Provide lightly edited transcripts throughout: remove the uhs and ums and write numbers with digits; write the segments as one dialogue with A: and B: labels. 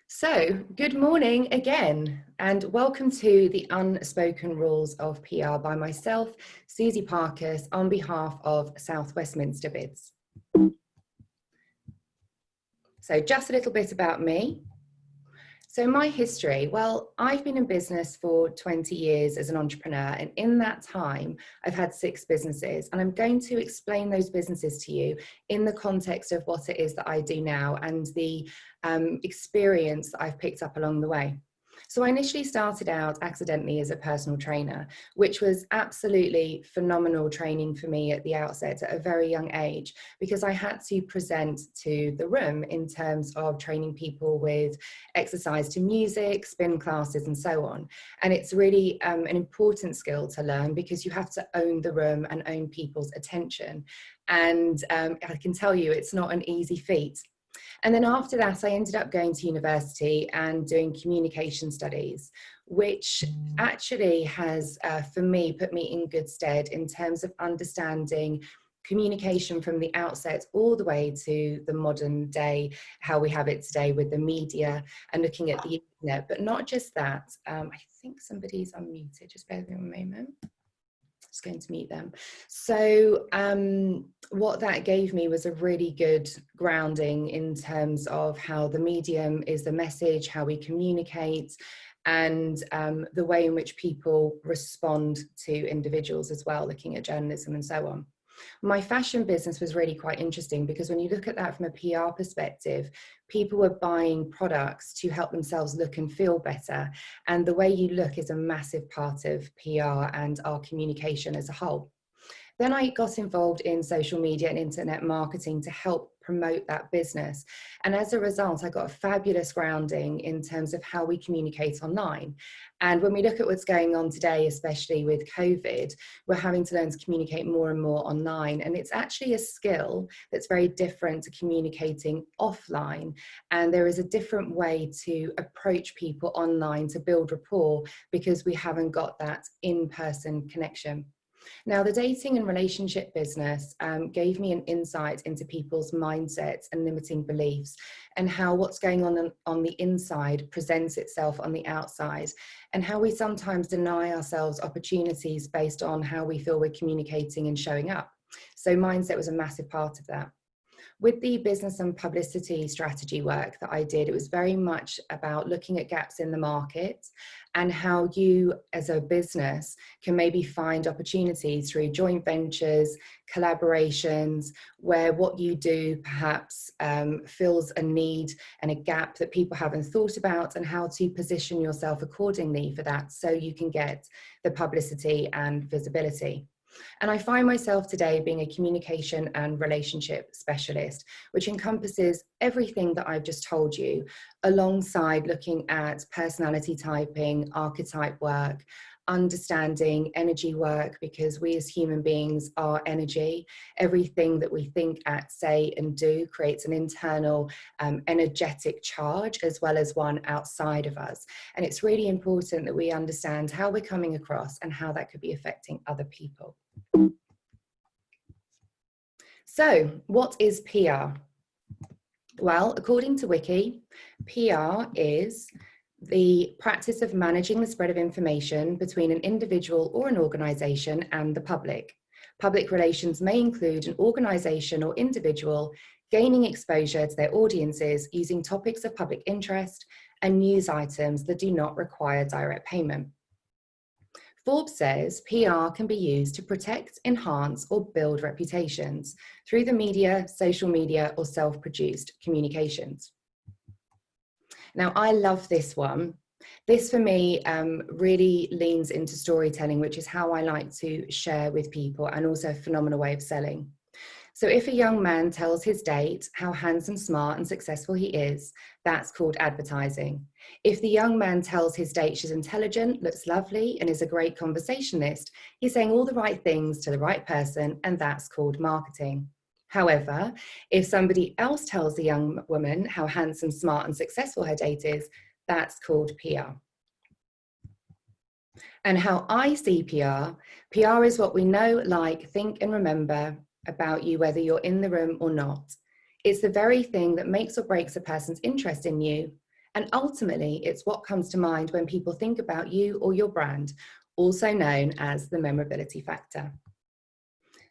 A: So, good morning again, and welcome to the Unspoken Rules of PR by myself, Suzie Parkus, on behalf of South Westminster Bids. So, just a little bit about me. So my history, well, I've been in business for 20 years as an entrepreneur, and in that time, I've had 6 businesses, and I'm going to explain those businesses to you in the context of what it is that I do now and the experience that I've picked up along the way. So I initially started out accidentally as a personal trainer, which was absolutely phenomenal training for me at the outset at a very young age, because I had to present to the room in terms of training people with exercise to music, spin classes, and so on. And it's really an important skill to learn because you have to own the room and own people's attention. And I can tell you, it's not an easy feat. And then after that, I ended up going to university and doing communication studies, which actually has, for me, put me in good stead in terms of understanding communication from the outset all the way to the modern day, how we have it today with the media and looking at the internet. But not just that, I think somebody's unmuted, just bear with me a moment. Just going to meet them. So what that gave me was a really good grounding in terms of how the medium is the message, how we communicate, and the way in which people respond to individuals as well, looking at journalism and so on. My fashion business was really quite interesting because when you look at that from a PR perspective, people were buying products to help themselves look and feel better. And the way you look is a massive part of PR and our communication as a whole. Then I got involved in social media and internet marketing to help promote that business. And as a result, I got a fabulous grounding in terms of how we communicate online. And when we look at what's going on today, especially with COVID, we're having to learn to communicate more and more online. And it's actually a skill that's very different to communicating offline. And there is a different way to approach people online to build rapport because we haven't got that in-person connection. Now, the dating and relationship business gave me an insight into people's mindsets and limiting beliefs and how what's going on the inside presents itself on the outside and how we sometimes deny ourselves opportunities based on how we feel we're communicating and showing up. So mindset was a massive part of that. With the business and publicity strategy work that I did, it was very much about looking at gaps in the market and how you as a business can maybe find opportunities through joint ventures, collaborations, where what you do perhaps fills a need and a gap that people haven't thought about, and how to position yourself accordingly for that so you can get the publicity and visibility. And I find myself today being a communication and relationship specialist, which encompasses everything that I've just told you, alongside looking at personality typing, archetype work, understanding energy work, because we as human beings are energy. Everything that we think, act, say, and do creates an internal energetic charge as well as one outside of us. And it's really important that we understand how we're coming across and how that could be affecting other people. So, what is PR? Well, according to Wiki, PR is the practice of managing the spread of information between an individual or an organization and the public. Public relations may include an organization or individual gaining exposure to their audiences using topics of public interest and news items that do not require direct payment. Forbes says PR can be used to protect, enhance, or build reputations through the media, social media, or self-produced communications. Now, I love this one. This for me really leans into storytelling, which is how I like to share with people, and also a phenomenal way of selling. So if a young man tells his date how handsome, smart, and successful he is, that's called advertising. If the young man tells his date she's intelligent, looks lovely, and is a great conversationalist, he's saying all the right things to the right person, and that's called marketing. However, if somebody else tells the young woman how handsome, smart, and successful her date is, that's called PR. And how I see PR is what we know, like, think, and remember about you, whether you're in the room or not. It's the very thing that makes or breaks a person's interest in you, And ultimately, it's what comes to mind when people think about you or your brand, also known as the memorability factor.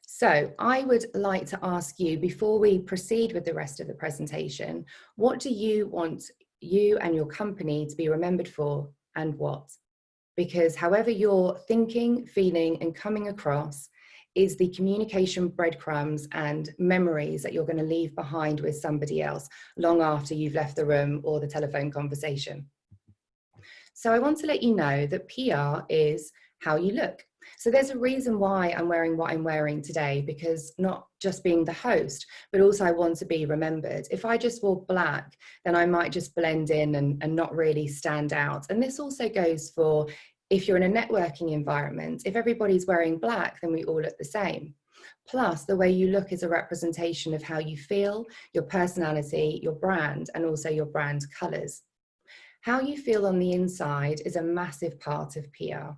A: So I would like to ask you, before we proceed with the rest of the presentation, what do you want you and your company to be remembered for, and what? Because however you're thinking, feeling, and coming across is the communication breadcrumbs and memories that you're going to leave behind with somebody else long after you've left the room or the telephone conversation. So I want to let you know that PR is how you look. So there's a reason why I'm wearing what I'm wearing today, because not just being the host, but also I want to be remembered. If I just wore black, then I might just blend in and not really stand out. And this also goes for if you're in a networking environment. If everybody's wearing black, then we all look the same. Plus, the way you look is a representation of how you feel, your personality, your brand, and also your brand colors. How you feel on the inside is a massive part of PR.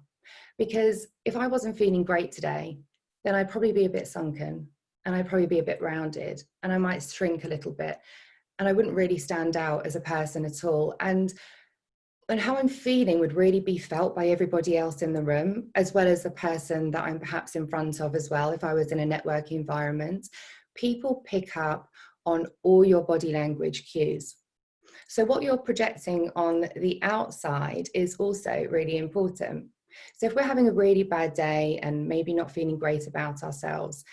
A: Because if I wasn't feeling great today, then I'd probably be a bit sunken, and I'd probably be a bit rounded, and I might shrink a little bit, and I wouldn't really stand out as a person at all. And how I'm feeling would really be felt by everybody else in the room, as well as the person that I'm perhaps in front of as well. If I was in a networking environment, people pick up on all your body language cues. So what you're projecting on the outside is also really important. So if we're having a really bad day and maybe not feeling great about ourselves,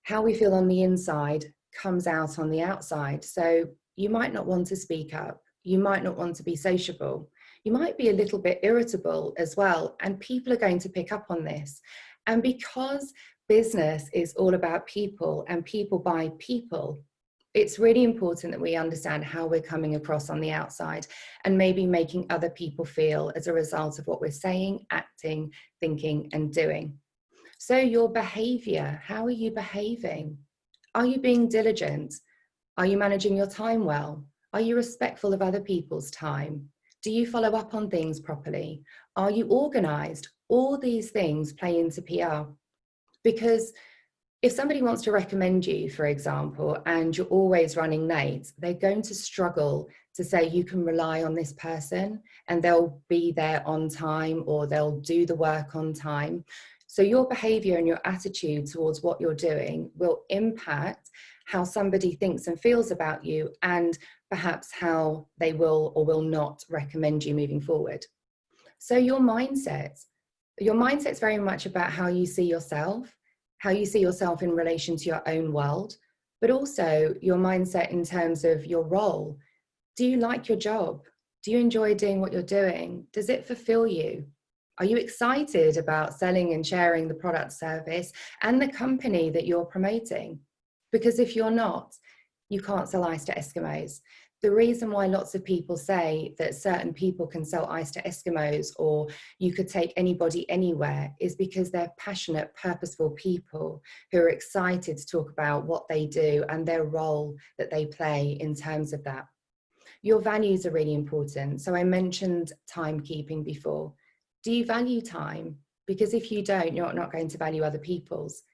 A: how we feel on the inside comes out on the outside. So you might not want to speak up. You might not want to be sociable. You might be a little bit irritable as well. And people are going to pick up on this. And because business is all about people and people buy people, it's really important that we understand how we're coming across on the outside and maybe making other people feel as a result of what we're saying, acting, thinking, and doing. So your behavior, how are you behaving? Are you being diligent? Are you managing your time well? Are you respectful of other people's time? Do you follow up on things properly? Are you organized? All these things play into PR. Because if somebody wants to recommend you, for example, and you're always running late, they're going to struggle to say you can rely on this person and they'll be there on time or they'll do the work on time. So your behavior and your attitude towards what you're doing will impact how somebody thinks and feels about you, and perhaps how they will or will not recommend you moving forward. So your mindset's very much about how you see yourself, how you see yourself in relation to your own world, but also your mindset in terms of your role. Do you like your job? Do you enjoy doing what you're doing? Does it fulfill you? Are you excited about selling and sharing the product, service, and the company that you're promoting? Because if you're not, you can't sell ice to Eskimos. The reason why lots of people say that certain people can sell ice to Eskimos or you could take anybody anywhere is because they're passionate, purposeful people who are excited to talk about what they do and their role that they play in terms of that. Your values are really important. So I mentioned timekeeping before. Do you value time? Because if you don't, you're not going to value other people's.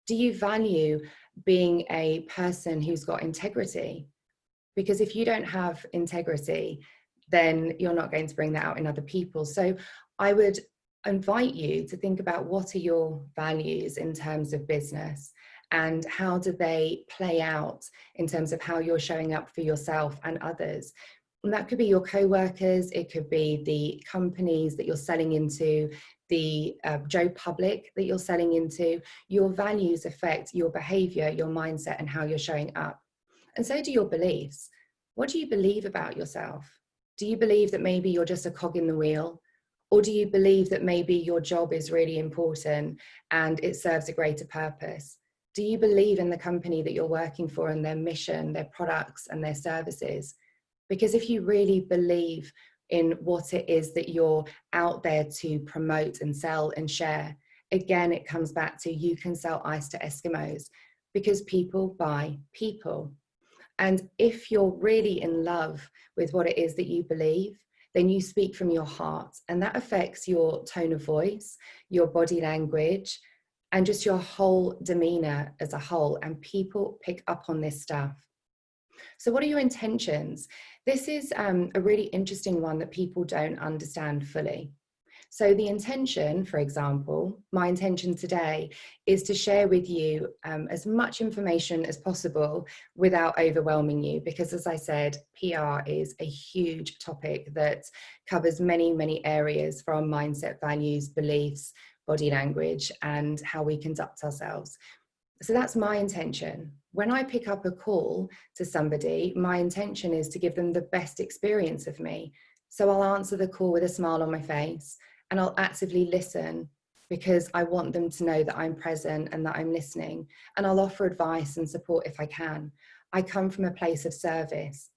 A: Do you value being a person who's got integrity? Because if you don't have integrity, then you're not going to bring that out in other people. So I would invite you to think about what are your values in terms of business and how do they play out in terms of how you're showing up for yourself and others. And that could be your co-workers, it could be the companies that you're selling into, the Joe Public that you're selling into. Your values affect your behavior, your mindset, and how you're showing up. And so do your beliefs. What do you believe about yourself? Do you believe that maybe you're just a cog in the wheel? Or do you believe that maybe your job is really important and it serves a greater purpose? Do you believe in the company that you're working for and their mission, their products and their services? Because if you really believe in what it is that you're out there to promote and sell and share, again, it comes back to you can sell ice to Eskimos because people buy people. And if you're really in love with what it is that you believe, then you speak from your heart, and that affects your tone of voice, your body language, and just your whole demeanor as a whole. And people pick up on this stuff. So what are your intentions? This is a really interesting one that people don't understand fully. So the intention, for example, my intention today is to share with you as much information as possible without overwhelming you, because as I said, PR is a huge topic that covers many, many areas, from mindset, values, beliefs, body language, and how we conduct ourselves. So that's my intention. When I pick up a call to somebody, my intention is to give them the best experience of me. So I'll answer the call with a smile on my face, and I'll actively listen because I want them to know that I'm present and that I'm listening. And I'll offer advice and support if I can. I come from a place of service.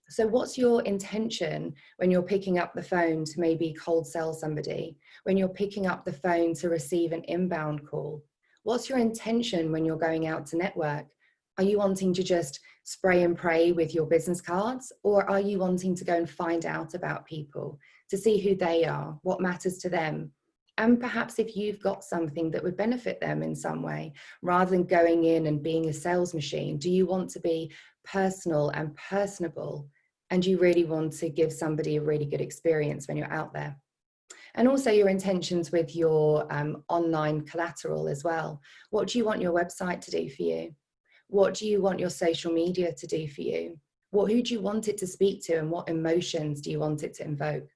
A: So what's your intention when you're picking up the phone to maybe cold sell somebody, when you're picking up the phone to receive an inbound call? What's your intention when you're going out to network? Are you wanting to just spray and pray with your business cards, or are you wanting to go and find out about people, to see who they are, what matters to them? And perhaps if you've got something that would benefit them in some way, rather than going in and being a sales machine, do you want to be personal and personable? And you really want to give somebody a really good experience when you're out there? And also your intentions with your online collateral as well. What do you want your website to do for you? What do you want your social media to do for you? Who do you want it to speak to, and what emotions do you want it to invoke?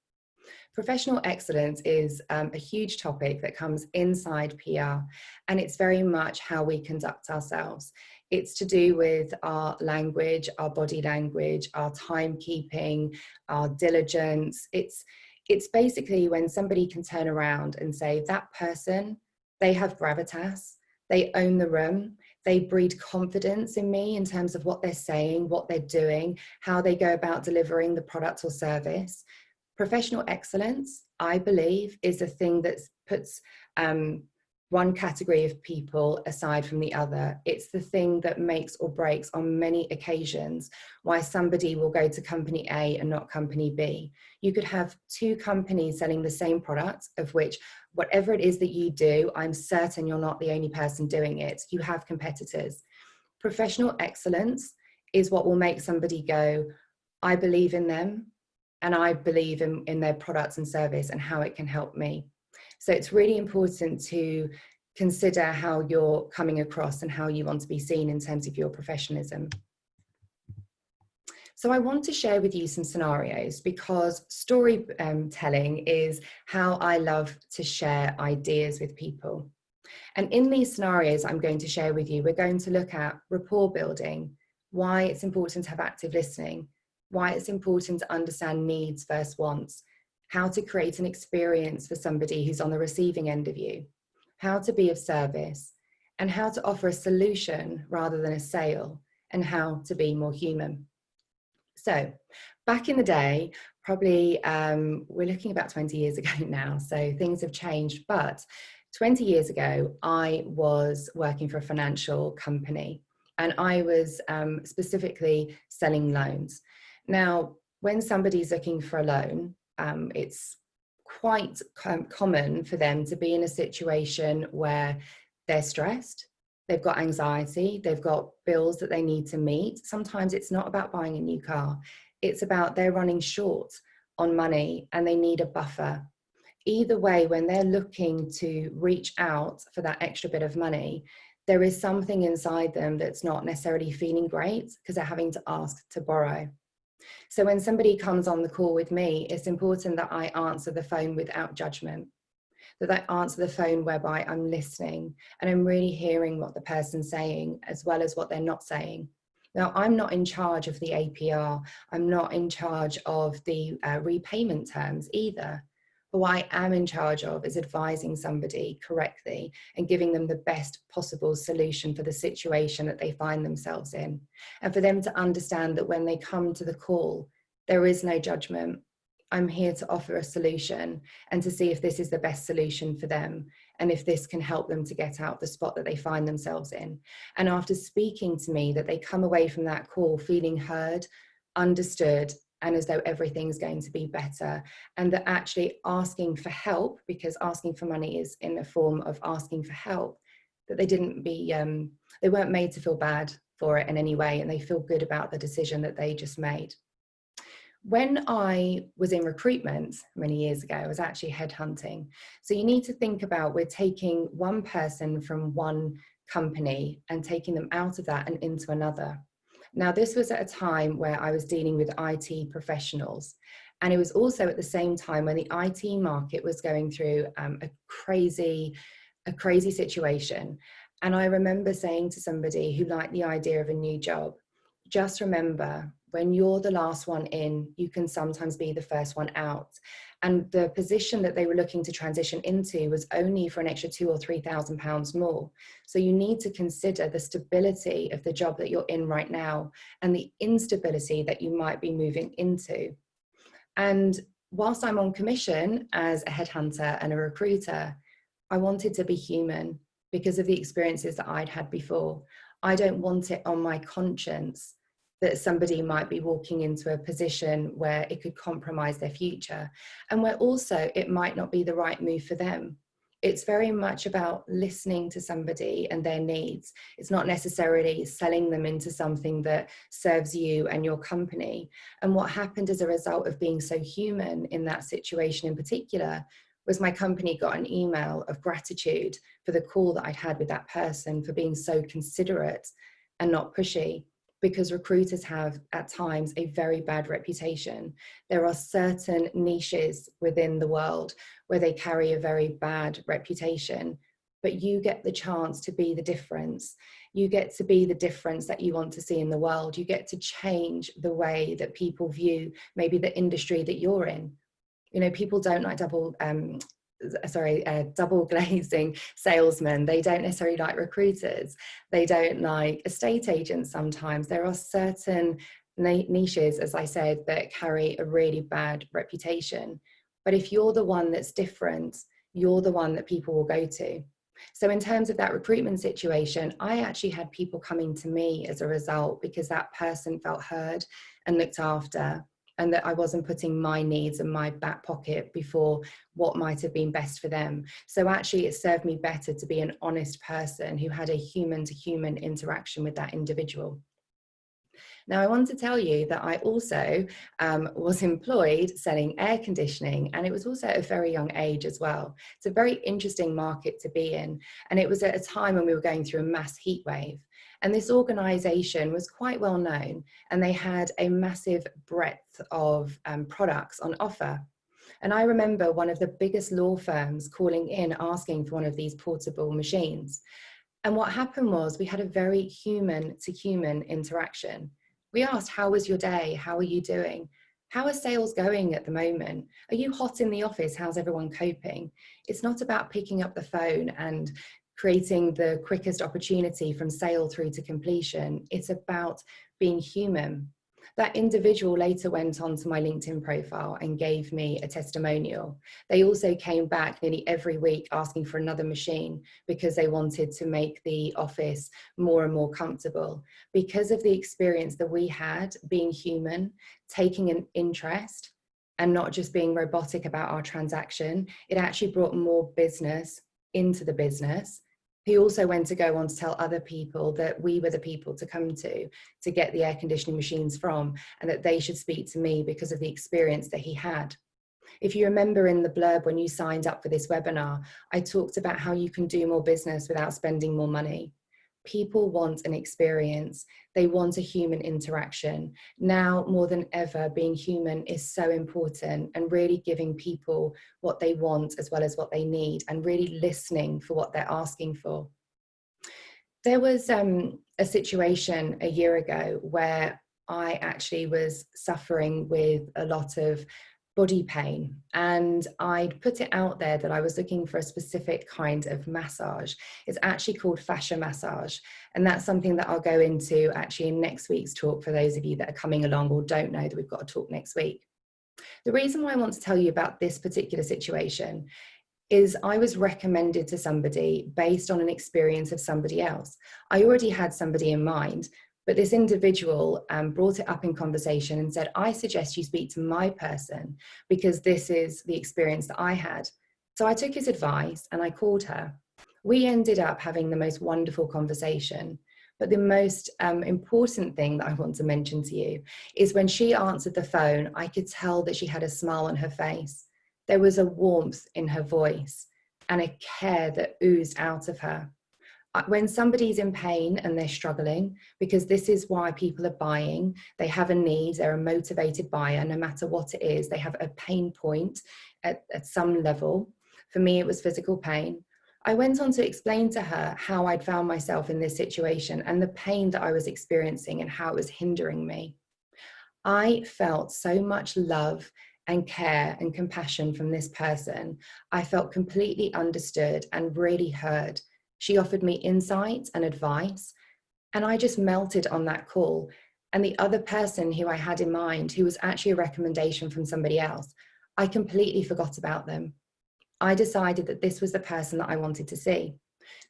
A: Professional excellence is a huge topic that comes inside PR, and it's very much how we conduct ourselves. It's to do with our language, our body language, our timekeeping, our diligence. It's basically when somebody can turn around and say, that person, they have gravitas, they own the room, they breed confidence in me in terms of what they're saying, what they're doing, how they go about delivering the product or service. Professional excellence, I believe, is a thing that puts one category of people aside from the other. It's the thing that makes or breaks on many occasions why somebody will go to company A and not company B. You could have two companies selling the same product, of which whatever it is that you do, I'm certain you're not the only person doing it. You have competitors. Professional excellence is what will make somebody go, I believe in them, and I believe in their products and service and how it can help me. So it's really important to consider how you're coming across and how you want to be seen in terms of your professionalism. So I want to share with you some scenarios, because storytelling is how I love to share ideas with people. And in these scenarios I'm going to share with you, we're going to look at rapport building, why it's important to have active listening, why it's important to understand needs versus wants, how to create an experience for somebody who's on the receiving end of you, how to be of service, and how to offer a solution rather than a sale, and how to be more human. So back in the day, probably we're looking about 20 years ago now, so things have changed, but 20 years ago, I was working for a financial company, and I was specifically selling loans. Now, when somebody's looking for a loan, it's quite common for them to be in a situation where they're stressed, they've got anxiety, they've got bills that they need to meet. Sometimes it's not about buying a new car. It's about they're running short on money and they need a buffer. Either way, when they're looking to reach out for that extra bit of money, there is something inside them that's not necessarily feeling great because they're having to ask to borrow. So when somebody comes on the call with me, it's important that I answer the phone without judgment, that I answer the phone whereby I'm listening and I'm really hearing what the person's saying as well as what they're not saying. Now, I'm not in charge of the APR. I'm not in charge of the repayment terms either. But what I am in charge of is advising somebody correctly and giving them the best possible solution for the situation that they find themselves in. And for them to understand that when they come to the call, there is no judgment. I'm here to offer a solution and to see if this is the best solution for them and if this can help them to get out the spot that they find themselves in. And after speaking to me, that they come away from that call feeling heard, understood, and as though everything's going to be better, and that actually asking for help, because asking for money is in the form of asking for help, that they weren't made to feel bad for it in any way, and they feel good about the decision that they just made. When I was in recruitment many years ago, I was actually headhunting. So you need to think about, we're taking one person from one company and taking them out of that and into another. Now, this was at a time where I was dealing with IT professionals. And it was also at the same time when the IT market was going through a crazy situation. And I remember saying to somebody who liked the idea of a new job, just remember, when you're the last one in, you can sometimes be the first one out. And the position that they were looking to transition into was only for an extra £2,000 or £3,000 more. So you need to consider the stability of the job that you're in right now and the instability that you might be moving into. And whilst I'm on commission as a headhunter and a recruiter, I wanted to be human because of the experiences that I'd had before. I don't want it on my conscience that somebody might be walking into a position where it could compromise their future, and where also it might not be the right move for them. It's very much about listening to somebody and their needs. It's not necessarily selling them into something that serves you and your company. And what happened as a result of being so human in that situation in particular was my company got an email of gratitude for the call that I'd had with that person, for being so considerate and not pushy. Because recruiters have at times a very bad reputation. There are certain niches within the world where they carry a very bad reputation, but you get the chance to be the difference. You get to be the difference that you want to see in the world. You get to change the way that people view maybe the industry that you're in. You know, people don't like double glazing salesmen. They don't necessarily like recruiters. They don't like estate agents sometimes. There are certain niches, as I said, that carry a really bad reputation. But if you're the one that's different, you're the one that people will go to. So in terms of that recruitment situation, I actually had people coming to me as a result because that person felt heard and looked after, and that I wasn't putting my needs in my back pocket before what might have been best for them. So actually it served me better to be an honest person who had a human to human interaction with that individual. Now, I want to tell you that I also was employed selling air conditioning, and it was also at a very young age as well. It's a very interesting market to be in. And it was at a time when we were going through a mass heat wave. And this organization was quite well known, and they had a massive breadth of products on offer. And I remember one of the biggest law firms calling in asking for one of these portable machines. And what happened was we had a very human to human interaction. We asked, how was your day? How are you doing? How are sales going at the moment? Are you hot in the office? How's everyone coping? It's not about picking up the phone and creating the quickest opportunity from sale through to completion. It's about being human. That individual later went on to my LinkedIn profile and gave me a testimonial. They also came back nearly every week asking for another machine because they wanted to make the office more and more comfortable. Because of the experience that we had being human, taking an interest, and not just being robotic about our transaction, it actually brought more business into the business. He also went to go on to tell other people that we were the people to come to get the air conditioning machines from, and that they should speak to me because of the experience that he had. If you remember in the blurb when you signed up for this webinar, I talked about how you can do more business without spending more money. People want an experience. They want a human interaction. Now, more than ever, being human is so important, and really giving people what they want as well as what they need, and really listening for what they're asking for. There was a situation a year ago where I actually was suffering with a lot of body pain, and I'd put it out there that I was looking for a specific kind of massage. It's actually called fascia massage, and that's something that I'll go into actually in next week's talk for those of you that are coming along or don't know that we've got a talk next week. The reason why I want to tell you about this particular situation is I was recommended to somebody based on an experience of somebody else. I already had somebody in mind, but this individual brought it up in conversation and said, I suggest you speak to my person because this is the experience that I had. So I took his advice and I called her. We ended up having the most wonderful conversation. But the most important thing that I want to mention to you is when she answered the phone, I could tell that she had a smile on her face. There was a warmth in her voice and a care that oozed out of her. When somebody's in pain and they're struggling, because this is why people are buying, they have a need, they're a motivated buyer, no matter what it is, they have a pain point at some level. For me, it was physical pain. I went on to explain to her how I'd found myself in this situation and the pain that I was experiencing and how it was hindering me. I felt so much love and care and compassion from this person. I felt completely understood and really heard. She offered me insights and advice, and I just melted on that call. And the other person who I had in mind, who was actually a recommendation from somebody else, I completely forgot about them. I decided that this was the person that I wanted to see.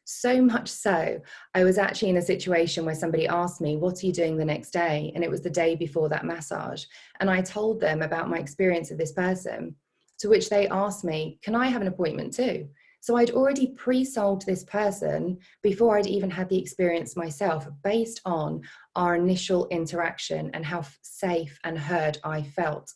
A: So much so, I was actually in a situation where somebody asked me, what are you doing the next day? And it was the day before that massage. And I told them about my experience of this person, to which they asked me, can I have an appointment too? So I'd already pre-sold this person before I'd even had the experience myself, based on our initial interaction and how safe and heard I felt.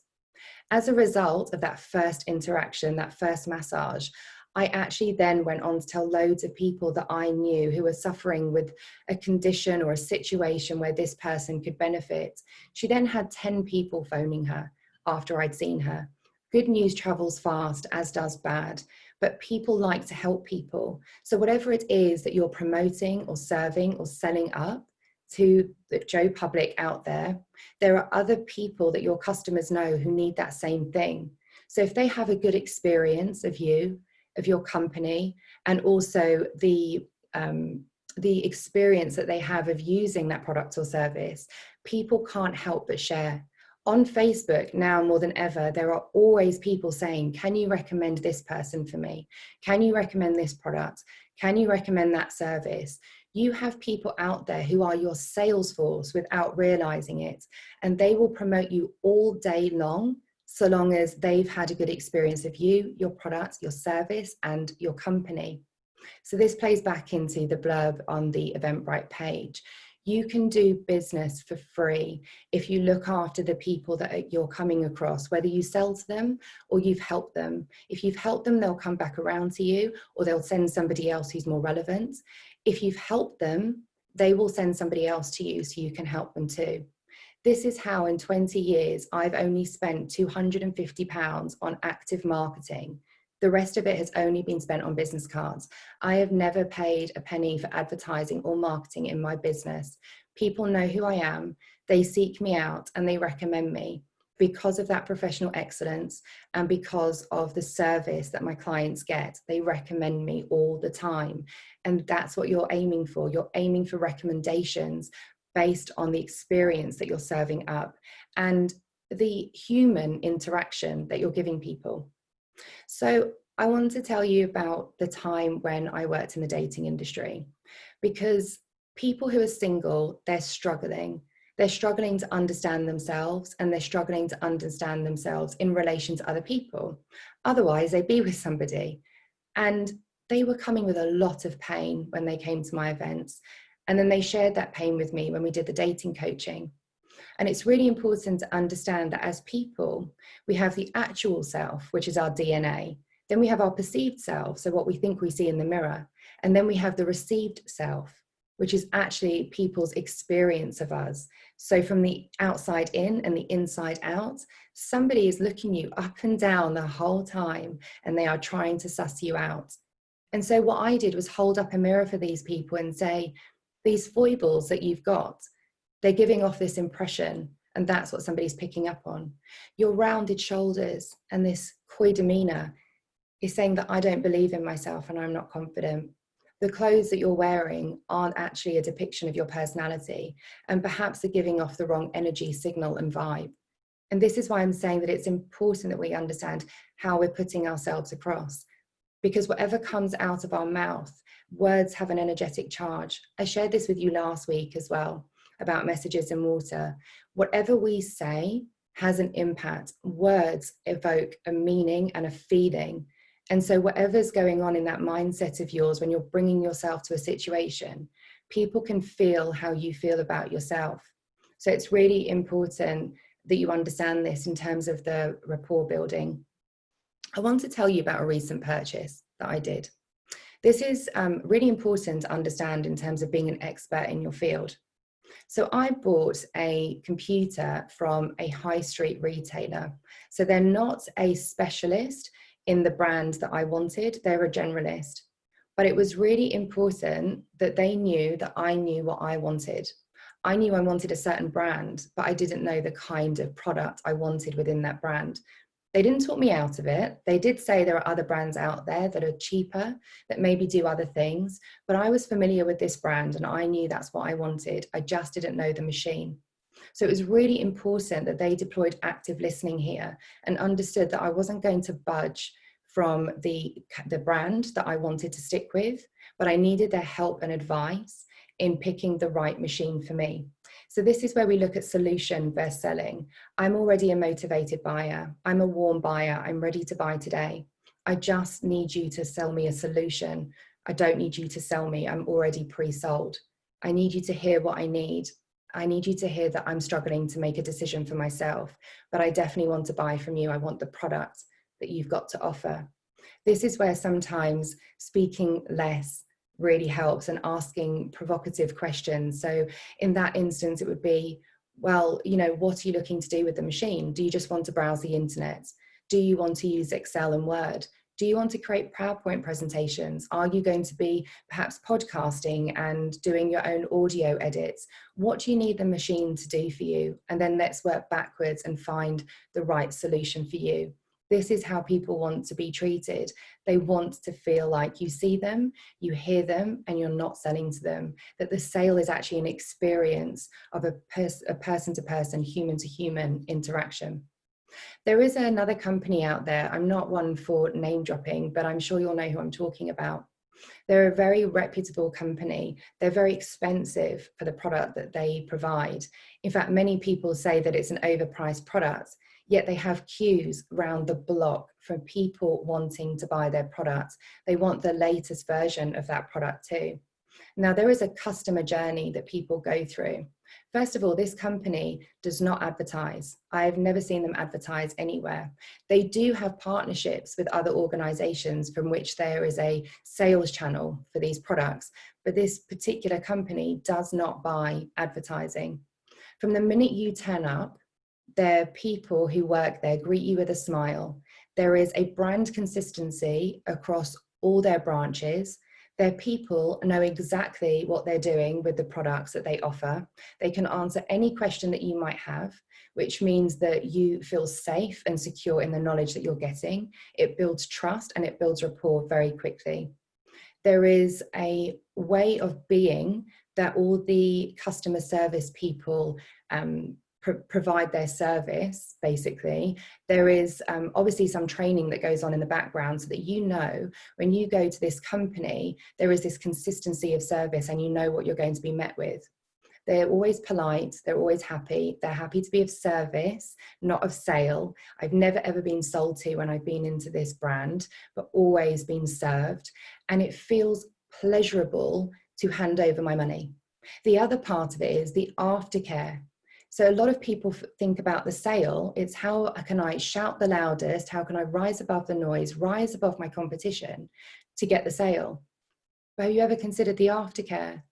A: As a result of that first interaction, that first massage, I actually then went on to tell loads of people that I knew who were suffering with a condition or a situation where this person could benefit. She then had 10 people phoning her after I'd seen her. Good news travels fast, as does bad, but people like to help people. So whatever it is that you're promoting or serving or selling up to the Joe public out there, there are other people that your customers know who need that same thing. So if they have a good experience of you, of your company, and also the experience that they have of using that product or service, people can't help but share. On Facebook now more than ever, there are always people saying, can you recommend this person for me? Can you recommend this product? Can you recommend that service? You have people out there who are your sales force without realizing it, and they will promote you all day long, so long as they've had a good experience of you, your product, your service, and your company. So this plays back into the blurb on the Eventbrite page. You can do business for free if you look after the people that you're coming across, whether you sell to them or you've helped them. If you've helped them, they'll come back around to you, or they'll send somebody else who's more relevant. If you've helped them, they will send somebody else to you so you can help them too. This is how in 20 years, I've only spent £250 on active marketing. The rest of it has only been spent on business cards. I have never paid a penny for advertising or marketing in my business. People know who I am, they seek me out, and they recommend me because of that professional excellence and because of the service that my clients get. They recommend me all the time. And that's what you're aiming for. You're aiming for recommendations based on the experience that you're serving up and the human interaction that you're giving people. So I want to tell you about the time when I worked in the dating industry, because people who are single, they're struggling. They're struggling to understand themselves, and they're struggling to understand themselves in relation to other people. Otherwise, they'd be with somebody. And they were coming with a lot of pain when they came to my events. And then they shared that pain with me when we did the dating coaching. And it's really important to understand that as people, we have the actual self, which is our DNA. Then we have our perceived self, so what we think we see in the mirror. And then we have the received self, which is actually people's experience of us. So from the outside in and the inside out, somebody is looking you up and down the whole time, and they are trying to suss you out. And so what I did was hold up a mirror for these people and say, these foibles that you've got, they're giving off this impression, and that's what somebody's picking up on. Your rounded shoulders and this coy demeanor is saying that I don't believe in myself and I'm not confident. The clothes that you're wearing aren't actually a depiction of your personality, and perhaps are giving off the wrong energy, signal, and vibe. And this is why I'm saying that it's important that we understand how we're putting ourselves across, because whatever comes out of our mouth, words have an energetic charge. I shared this with you last week as well about messages in water. Whatever we say has an impact. Words evoke a meaning and a feeling. And so whatever's going on in that mindset of yours when you're bringing yourself to a situation, people can feel how you feel about yourself. So it's really important that you understand this in terms of the rapport building. I want to tell you about a recent purchase that I did. This is really important to understand in terms of being an expert in your field. So I bought a computer from a high street retailer. So they're not a specialist in the brand that I wanted, they're a generalist. But it was really important that they knew that I knew what I wanted. I knew I wanted a certain brand, but I didn't know the kind of product I wanted within that brand. They didn't talk me out of it. They did say there are other brands out there that are cheaper, that maybe do other things, but I was familiar with this brand and I knew that's what I wanted. I just didn't know the machine. So it was really important that they deployed active listening here and understood that I wasn't going to budge from the brand that I wanted to stick with, but I needed their help and advice in picking the right machine for me. So this is where we look at solution versus selling. I'm already a motivated buyer. I'm a warm buyer. I'm ready to buy today. I just need you to sell me a solution. I don't need you to sell me. I'm already pre-sold. I need you to hear what I need. I need you to hear that I'm struggling to make a decision for myself, but I definitely want to buy from you. I want the product that you've got to offer. This is where sometimes speaking less really helps and asking provocative questions. So in that instance, it would be, well, you know, what are you looking to do with the machine? Do you just want to browse the internet? Do you want to use Excel and Word? Do you want to create PowerPoint presentations? Are you going to be perhaps podcasting and doing your own audio edits? What do you need the machine to do for you? And then let's work backwards and find the right solution for you. This is how people want to be treated. They want to feel like you see them, you hear them, and you're not selling to them. That the sale is actually an experience of a person-to-person, human-to-human interaction. There is another company out there. I'm not one for name dropping, but I'm sure you'll know who I'm talking about. They're a very reputable company. They're very expensive for the product that they provide. In fact, many people say that it's an overpriced product, yet they have queues around the block for people wanting to buy their products. They want the latest version of that product too. Now, there is a customer journey that people go through. First of all, this company does not advertise. I've never seen them advertise anywhere. They do have partnerships with other organizations from which there is a sales channel for these products, but this particular company does not buy advertising. From the minute you turn up, their people who work there greet you with a smile. There is a brand consistency across all their branches. Their people know exactly what they're doing with the products that they offer. They can answer any question that you might have, which means that you feel safe and secure in the knowledge that you're getting. It builds trust and it builds rapport very quickly. There is a way of being that all the customer service people provide their service, basically. There is obviously some training that goes on in the background so that you know when you go to this company, there is this consistency of service and you know what you're going to be met with. They're always polite, they're always happy, they're happy to be of service, not of sale. I've never ever been sold to when I've been into this brand, but always been served. And it feels pleasurable to hand over my money. The other part of it is the aftercare. So a lot of people think about the sale, it's how can I shout the loudest, how can I rise above the noise, rise above my competition to get the sale. But have you ever considered the aftercare?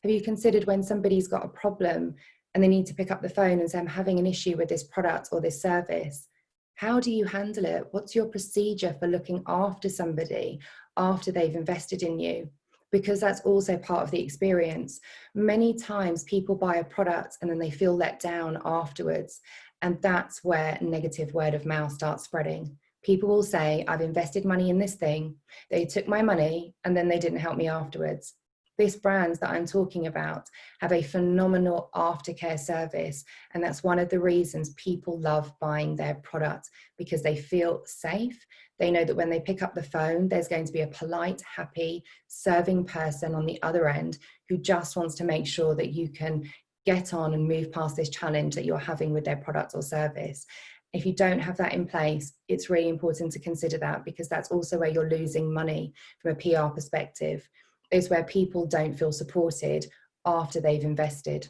A: Have you considered when somebody's got a problem and they need to pick up the phone and say, I'm having an issue with this product or this service? How do you handle it? What's your procedure for looking after somebody after they've invested in you? Because that's also part of the experience. Many times people buy a product and then they feel let down afterwards. And that's where negative word of mouth starts spreading. People will say, I've invested money in this thing. They took my money and then they didn't help me afterwards. These brands that I'm talking about have a phenomenal aftercare service. And that's one of the reasons people love buying their product, because they feel safe. They know that when they pick up the phone, there's going to be a polite, happy, serving person on the other end who just wants to make sure that you can get on and move past this challenge that you're having with their product or service. If you don't have that in place, it's really important to consider that, because that's also where you're losing money from a PR perspective, is where people don't feel supported after they've invested.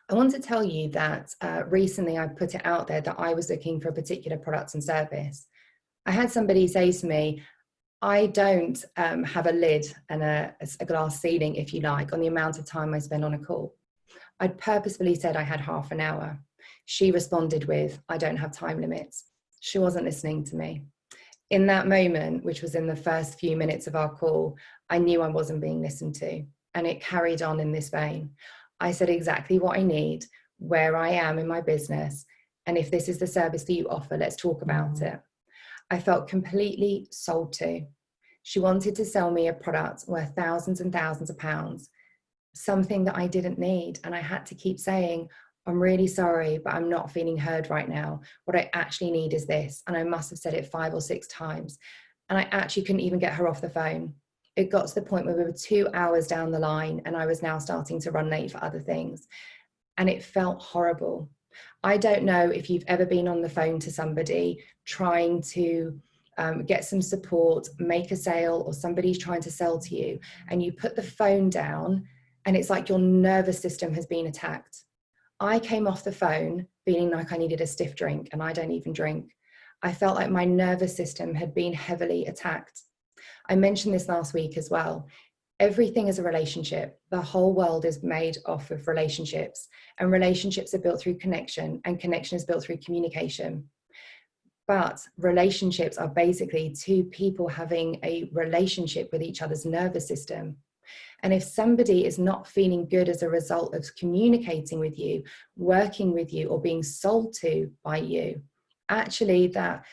A: I want to tell you that recently I put it out there that I was looking for a particular product and service. I had somebody say to me, I don't have a lid and a glass ceiling, if you like, on the amount of time I spend on a call. I'd purposefully said I had half an hour. She responded with, I don't have time limits. She wasn't listening to me. In that moment, which was in the first few minutes of our call, I knew I wasn't being listened to, and it carried on in this vein. I said exactly what I need, where I am in my business, and if this is the service that you offer, let's talk about it. I felt completely sold to. She wanted to sell me a product worth thousands and thousands of pounds, something that I didn't need. And I had to keep saying, I'm really sorry, but I'm not feeling heard right now. What I actually need is this. And I must have said it 5 or 6 times. And I actually couldn't even get her off the phone. It got to the point where we were 2 hours down the line and I was now starting to run late for other things. And it felt horrible. I don't know if you've ever been on the phone to somebody trying to get some support, make a sale, or somebody's trying to sell to you, and you put the phone down and it's like your nervous system has been attacked. I came off the phone feeling like I needed a stiff drink, and I don't even drink. I felt like my nervous system had been heavily attacked. I mentioned this last week as well. Everything is a relationship. The whole world is made off of relationships, and relationships are built through connection, and connection is built through communication. But relationships are basically 2 people having a relationship with each other's nervous system. And if somebody is not feeling good as a result of communicating with you, working with you, or being sold to by you, actually that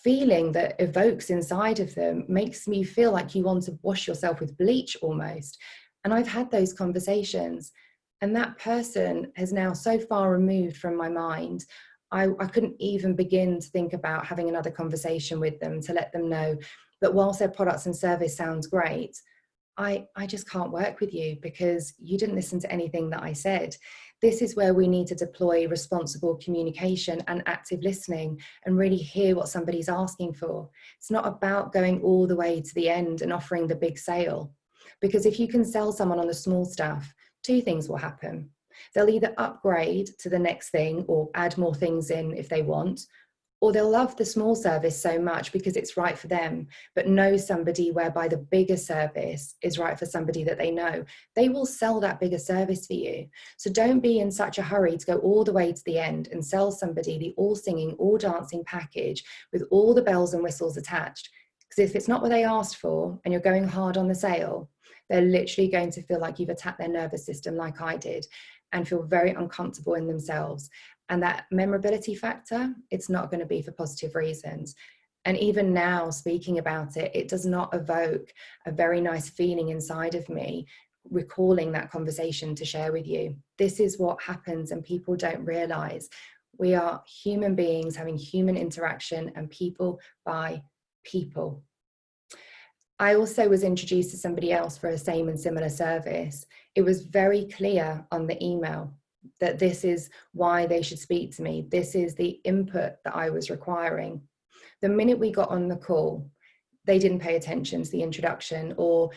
A: feeling that evokes inside of them makes me feel like you want to wash yourself with bleach almost. And I've had those conversations, and that person has now so far removed from my mind. I couldn't even begin to think about having another conversation with them to let them know that whilst their products and service sounds great, I just can't work with you because you didn't listen to anything that I said. This is where we need to deploy responsible communication and active listening and really hear what somebody's asking for. It's not about going all the way to the end and offering the big sale, because if you can sell someone on the small stuff, 2 things will happen. They'll either upgrade to the next thing or add more things in if they want, or they'll love the small service so much because it's right for them, but know somebody whereby the bigger service is right for somebody that they know. They will sell that bigger service for you. So don't be in such a hurry to go all the way to the end and sell somebody the all singing, all dancing package with all the bells and whistles attached. Because if it's not what they asked for and you're going hard on the sale, they're literally going to feel like you've attacked their nervous system like I did, and feel very uncomfortable in themselves. And that memorability factor, it's not going to be for positive reasons. And even now, speaking about it, it does not evoke a very nice feeling inside of me, recalling that conversation to share with you. This is what happens, and people don't realize. We are human beings having human interaction, and people buy people. I also was introduced to somebody else for a same and similar service. It was very clear on the email that this is why they should speak to me. This is the input that I was requiring. The minute we got on the call, they didn't pay attention to the introduction or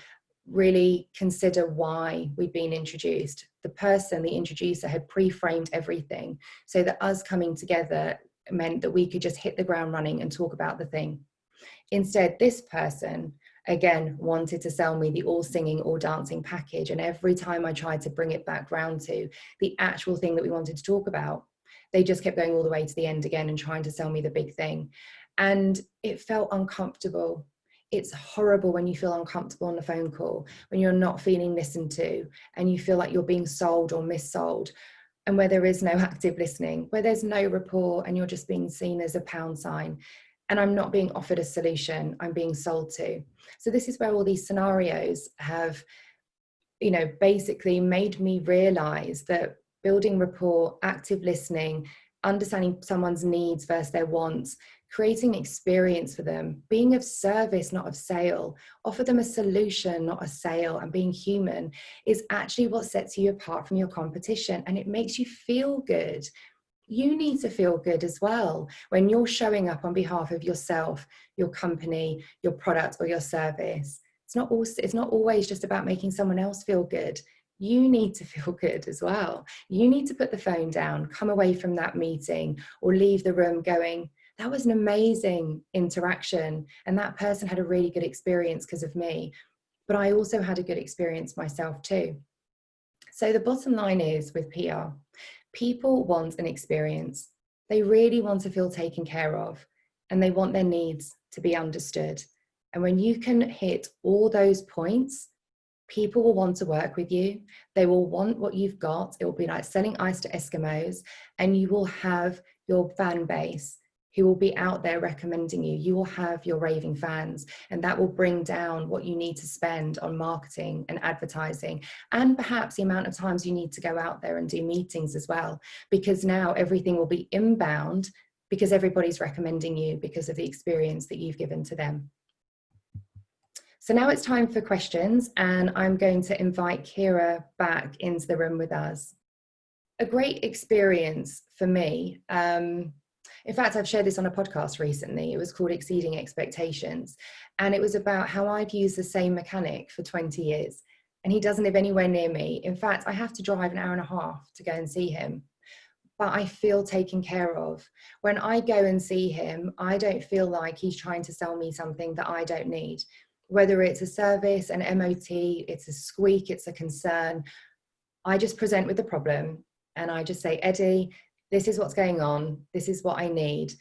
A: really consider why we'd been introduced. The person, the introducer, had pre-framed everything so that us coming together meant that we could just hit the ground running and talk about the thing. Instead, this person, again, wanted to sell me the all singing, all dancing package. And every time I tried to bring it back round to the actual thing that we wanted to talk about, they just kept going all the way to the end again and trying to sell me the big thing. And it felt uncomfortable. It's horrible when you feel uncomfortable on a phone call, when you're not feeling listened to and you feel like you're being sold or missold, and where there is no active listening, where there's no rapport and you're just being seen as a pound sign. And I'm not being offered a solution, I'm being sold to. So this is where all these scenarios have, basically made me realize that building rapport, active listening, understanding someone's needs versus their wants, creating experience for them, being of service, not of sale, offer them a solution, not a sale, and being human is actually what sets you apart from your competition. And it makes you feel good. You need to feel good as well when you're showing up on behalf of yourself, your company, your product, or your service. It's not always just about making someone else feel good. you need to feel good as well. You need to put the phone down, come away from that meeting, or leave the room going, that was an amazing interaction, and that person had a really good experience because of me, but I also had a good experience myself too. So the bottom line is, with PR, people want an experience. They really want to feel taken care of, and they want their needs to be understood. And when you can hit all those points, people will want to work with you. They will want what you've got. It will be like selling ice to Eskimos, and you will have your fan base who will be out there recommending you. You will have your raving fans, and that will bring down what you need to spend on marketing and advertising, and perhaps the amount of times you need to go out there and do meetings as well, because now everything will be inbound because everybody's recommending you because of the experience that you've given to them. So now it's time for questions, and I'm going to invite Kira back into the room with us. A great experience for me, in fact, I've shared this on a podcast recently. It was called Exceeding Expectations. And it was about how I'd used the same mechanic for 20 years. And he doesn't live anywhere near me. In fact, I have to drive an hour and a half to go and see him. But I feel taken care of. When I go and see him, I don't feel like he's trying to sell me something that I don't need. Whether it's a service, an MOT, it's a squeak, it's a concern, I just present with the problem and I just say, Eddie, this is what's going on. This is what I need.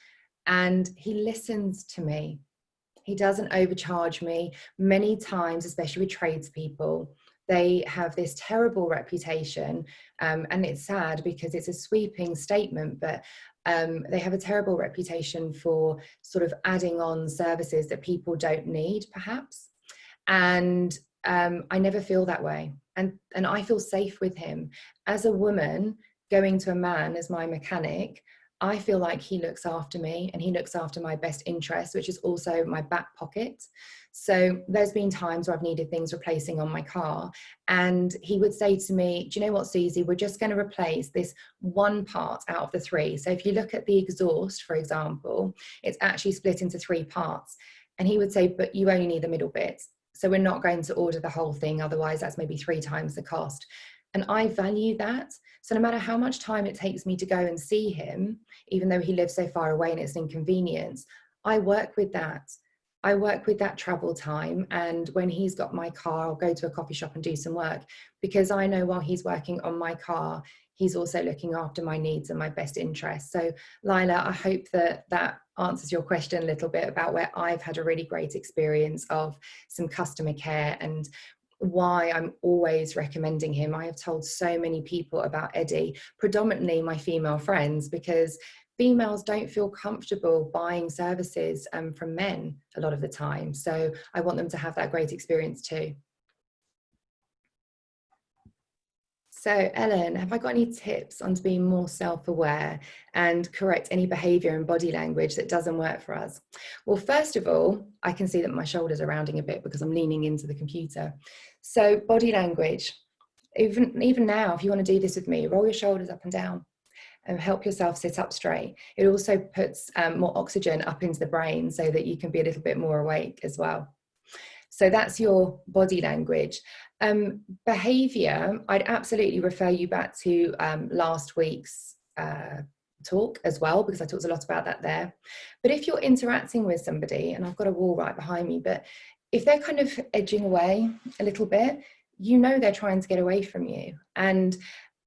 A: And he listens to me. He doesn't overcharge me. Many times, especially with tradespeople, they have this terrible reputation. And it's sad because it's a sweeping statement, but they have a terrible reputation for sort of adding on services that people don't need, perhaps. And I never feel that way. And I feel safe with him. As a woman, going to a man as my mechanic, I feel like he looks after me and he looks after my best interest, which is also my back pocket. So there's been times where I've needed things replacing on my car, and he would say to me, do you know what, Suzie, we're just going to replace this one part out of the three. So if you look at the exhaust, for example, it's actually split into three parts. And he would say, but you only need the middle bit. So we're not going to order the whole thing. Otherwise, that's maybe 3 times the cost. And I value that. So no matter how much time it takes me to go and see him, even though he lives so far away and it's an inconvenience, I work with that. I work with that travel time. And when he's got my car, I'll go to a coffee shop and do some work, because I know while he's working on my car, he's also looking after my needs and my best interests. So Lila, I hope that that answers your question a little bit about where I've had a really great experience of some customer care and why I'm always recommending him. I have told so many people about Eddie, predominantly my female friends, because females don't feel comfortable buying services from men a lot of the time. So I want them to have that great experience too. So Ellen, have I got any tips on being more self-aware and correct any behavior and body language that doesn't work for us? Well, first of all, I can see that my shoulders are rounding a bit because I'm leaning into the computer. So body language, even now, if you want to do this with me, roll your shoulders up and down and help yourself sit up straight. It also puts more oxygen up into the brain so that you can be a little bit more awake as well. So that's your body language. Behavior, I'd absolutely refer you back to last week's talk as well, because I talked a lot about that there. But if you're interacting with somebody, and I've got a wall right behind me, but if they're kind of edging away a little bit, you know they're trying to get away from you. And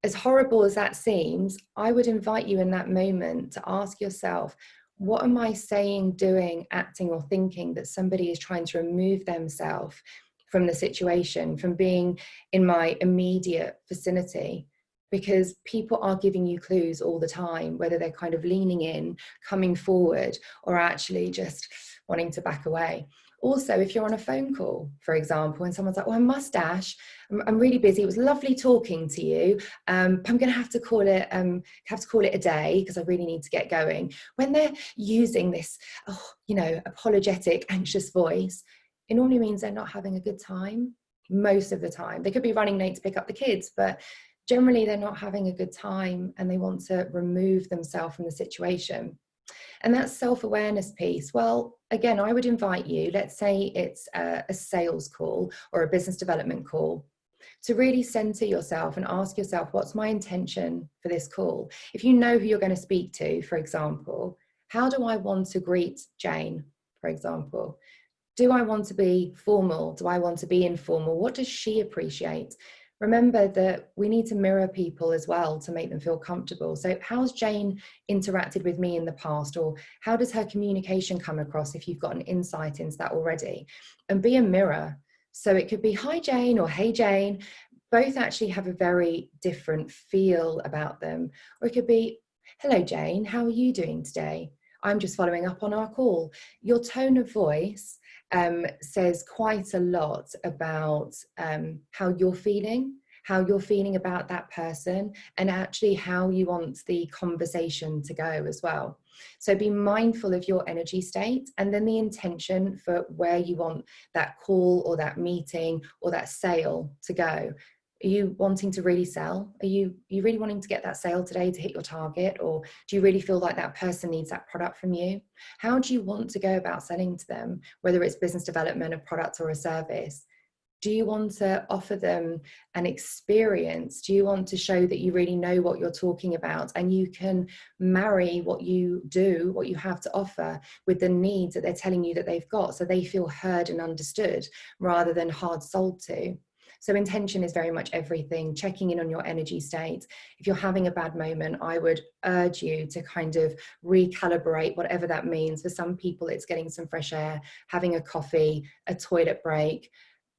A: as horrible as that seems, I would invite you in that moment to ask yourself, what am I saying, doing, acting, or thinking that somebody is trying to remove themselves from the situation, from being in my immediate vicinity? Because people are giving you clues all the time, whether they're kind of leaning in, coming forward, or actually just wanting to back away. Also, if you're on a phone call, for example, and someone's like, well, I must dash, I'm really busy, it was lovely talking to you, I'm going to have to call it a day because I really need to get going. When they're using this, apologetic, anxious voice, it normally means they're not having a good time most of the time. They could be running late to pick up the kids, but generally they're not having a good time and they want to remove themselves from the situation. And that self-awareness piece, well, again, I would invite you, let's say it's a sales call or a business development call. to really center yourself and ask yourself, what's my intention for this call? If you know who you're going to speak to, for example, how do I want to greet Jane, for example? Do I want to be formal? Do I want to be informal? What does she appreciate? Remember that we need to mirror people as well to make them feel comfortable. So how's Jane interacted with me in the past? Or how does her communication come across if you've got an insight into that already? And be a mirror. So it could be, hi Jane, or hey Jane. Both actually have a very different feel about them. Or it could be, hello Jane, how are you doing today? I'm just following up on our call. Your tone of voice says quite a lot about how you're feeling about that person, and actually how you want the conversation to go as well. So be mindful of your energy state, and then the intention for where you want that call or that meeting or that sale to go. Are you wanting to really sell? Are you really wanting to get that sale today to hit your target? Or do you really feel like that person needs that product from you? How do you want to go about selling to them, whether it's business development, a product or a service? Do you want to offer them an experience? Do you want to show that you really know what you're talking about, and you can marry what you do, what you have to offer, with the needs that they're telling you that they've got, so they feel heard and understood rather than hard sold to? So intention is very much everything, checking in on your energy state. If you're having a bad moment, I would urge you to kind of recalibrate, whatever that means. For some people, it's getting some fresh air, having a coffee, a toilet break,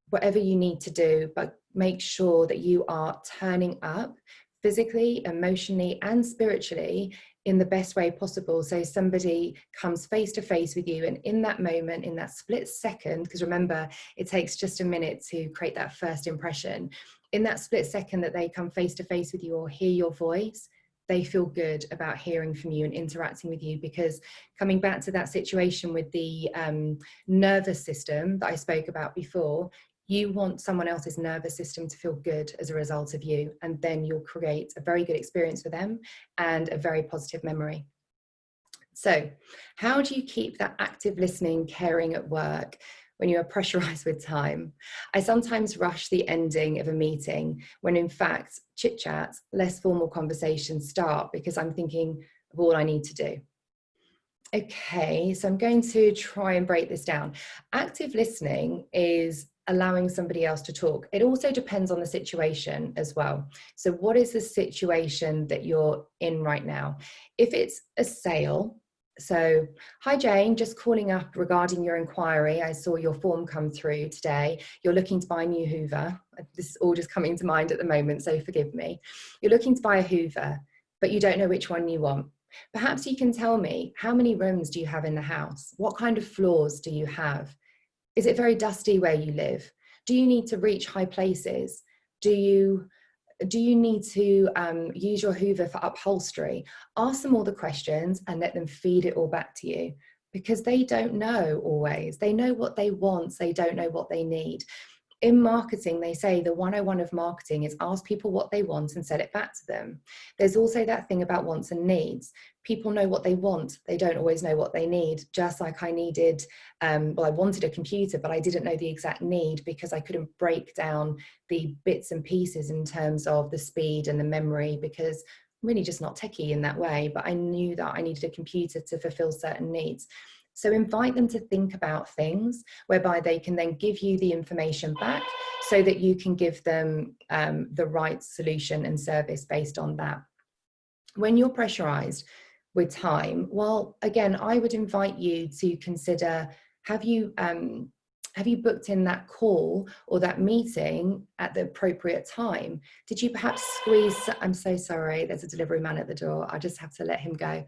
A: whatever you need to do, but make sure that you are turning up physically, emotionally, and spiritually in the best way possible. So somebody comes face to face with you, and in that moment, in that split second, because remember, it takes just a minute to create that first impression. In that split second that they come face to face with you or hear your voice, they feel good about hearing from you and interacting with you. Because coming back to that situation with the nervous system that I spoke about before, you want someone else's nervous system to feel good as a result of you, and then you'll create a very good experience for them and a very positive memory. So how do you keep that active listening, caring at work when you are pressurized with time? I sometimes rush the ending of a meeting when in fact chit chat, less formal conversations start, because I'm thinking of all I need to do. Okay, so I'm going to try and break this down. Active listening is allowing somebody else to talk. It also depends on the situation as well. So what is the situation that you're in right now? If it's a sale, so, hi Jane, just calling up regarding your inquiry. I saw your form come through today. You're looking to buy a new Hoover. This is all just coming to mind at the moment, so forgive me. You're looking to buy a Hoover, but you don't know which one you want. Perhaps you can tell me, how many rooms do you have in the house? What kind of floors do you have? Is it very dusty where you live? Do you need to reach high places? Do you need to use your Hoover for upholstery? Ask them all the questions and let them feed it all back to you, because they don't know always. They know what they want, they don't know what they need. In marketing, they say the 101 of marketing is ask people what they want and sell it back to them. There's also that thing about wants and needs. People know what they want. They don't always know what they need. Just like I needed, I wanted a computer, but I didn't know the exact need because I couldn't break down the bits and pieces in terms of the speed and the memory, because I'm really just not techie in that way. But I knew that I needed a computer to fulfill certain needs. So invite them to think about things whereby they can then give you the information back so that you can give them the right solution and service based on that. When you're pressurized with time, well, again, I would invite you to consider, have you booked in that call or that meeting at the appropriate time? Did you perhaps squeeze, I'm so sorry, there's a delivery man at the door. I just have to let him go.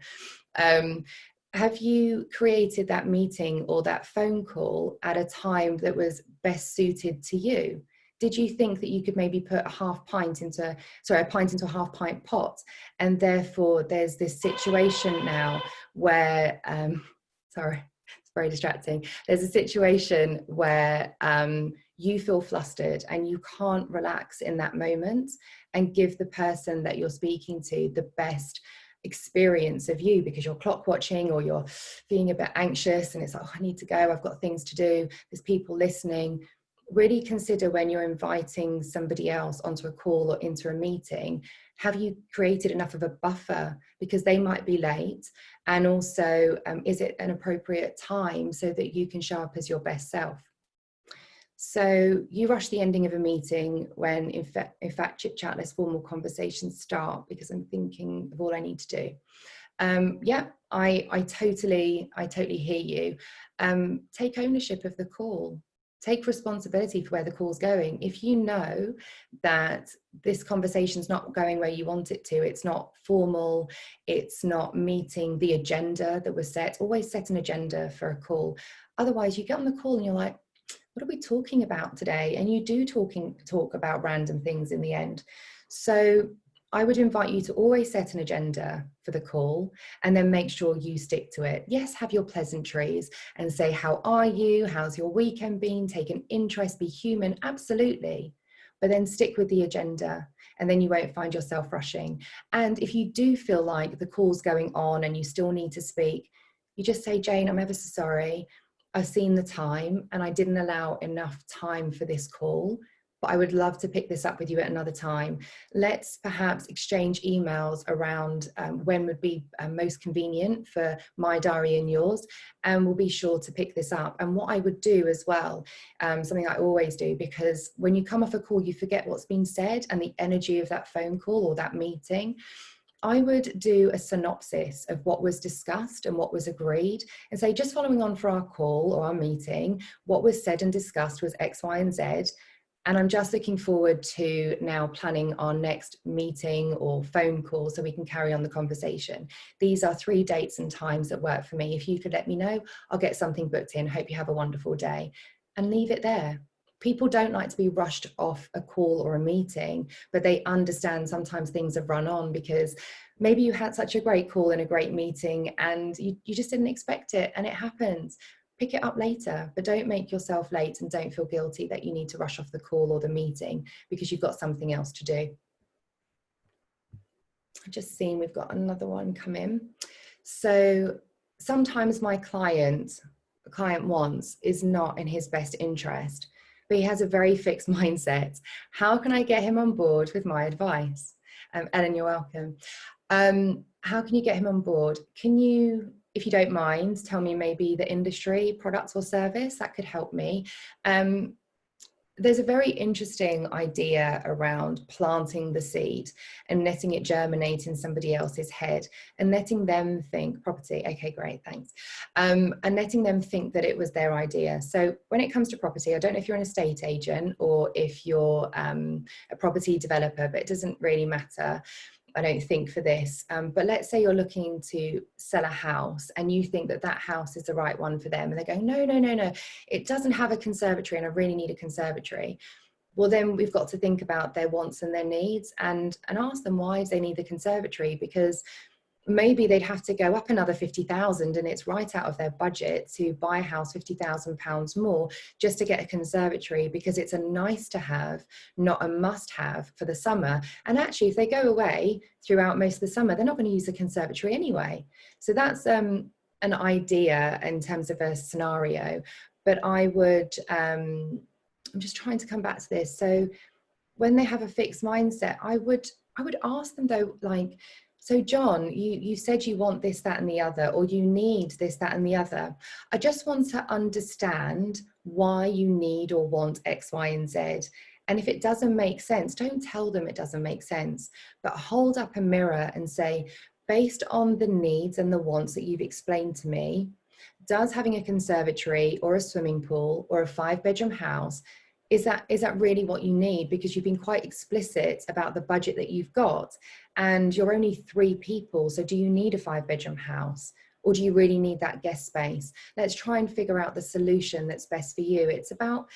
A: Have you created that meeting or that phone call at a time that was best suited to you? Did you think that you could maybe put a pint into a half pint pot? And therefore there's this situation now where, sorry, it's very distracting. There's a situation where you feel flustered and you can't relax in that moment and give the person that you're speaking to the best experience of you, because you're clock watching or you're feeling a bit anxious and it's like, oh, I need to go, I've got things to do, there's people listening. really consider when you're inviting somebody else onto a call or into a meeting, have you created enough of a buffer, because they might be late, and also is it an appropriate time so that you can show up as your best self. So you rush the ending of a meeting when in fact chit chat, less formal conversations start, because I'm thinking of all I need to do. Yeah, I totally hear you. Take ownership of the call. Take responsibility for where the call's going. If you know that this conversation's not going where you want it to, it's not formal, it's not meeting the agenda that was set, always set an agenda for a call. Otherwise, you get on the call and you're like, what are we talking about today? And you do talk about random things in the end. So I would invite you to always set an agenda for the call and then make sure you stick to it. Yes, have your pleasantries and say, how are you? How's your weekend been? Take an interest, be human, absolutely. But then stick with the agenda, and then you won't find yourself rushing. And if you do feel like the call's going on and you still need to speak, you just say, Jane, I'm ever so sorry. I've seen the time and I didn't allow enough time for this call, but I would love to pick this up with you at another time. Let's perhaps exchange emails around when would be most convenient for my diary and yours, and we'll be sure to pick this up. And what I would do as well, something I always do, because when you come off a call, you forget what's been said and the energy of that phone call or that meeting. I would do a synopsis of what was discussed and what was agreed, and say, just following on for our call or our meeting, what was said and discussed was X, Y, and Z. And I'm just looking forward to now planning our next meeting or phone call so we can carry on the conversation. These are 3 dates and times that work for me. If you could let me know, I'll get something booked in. Hope you have a wonderful day. And leave it there. People don't like to be rushed off a call or a meeting, but they understand sometimes things have run on because maybe you had such a great call and a great meeting and you just didn't expect it, and it happens. Pick it up later, but don't make yourself late, and don't feel guilty that you need to rush off the call or the meeting because you've got something else to do. I've just seen we've got another one come in. So sometimes my client wants is not in his best interest, but he has a very fixed mindset. How can I get him on board with my advice? Ellen, you're welcome. How can you get him on board? Can you, if you don't mind, tell me maybe the industry, product or service? That could help me. There's a very interesting idea around planting the seed and letting it germinate in somebody else's head and letting them think property. Okay, great, thanks. And letting them think that it was their idea. So when it comes to property, I don't know if you're an estate agent or if you're a property developer, but it doesn't really matter, I don't think, for this, but let's say you're looking to sell a house and you think that that house is the right one for them, and they go, no, it doesn't have a conservatory and I really need a conservatory. Well, then we've got to think about their wants and their needs and ask them why they need the conservatory, because maybe they'd have to go up another 50,000 and it's right out of their budget to buy a house £50,000 more just to get a conservatory, because it's a nice to have, not a must have for the summer. And actually, if they go away throughout most of the summer, they're not going to use the conservatory anyway. So that's an idea in terms of a scenario. But I would, I'm just trying to come back to this. So when they have a fixed mindset, I would ask them though, like, so John, you said you want this, that, and the other, or you need this, that, and the other. I just want to understand why you need or want X, Y, and Z. And if it doesn't make sense, don't tell them it doesn't make sense, but hold up a mirror and say, based on the needs and the wants that you've explained to me, does having a conservatory or a swimming pool or a 5-bedroom house, is that really what you need? Because you've been quite explicit about the budget that you've got and you're only 3 people. So do you need a 5-bedroom house, or do you really need that guest space? Let's try and figure out the solution that's best for you. It's about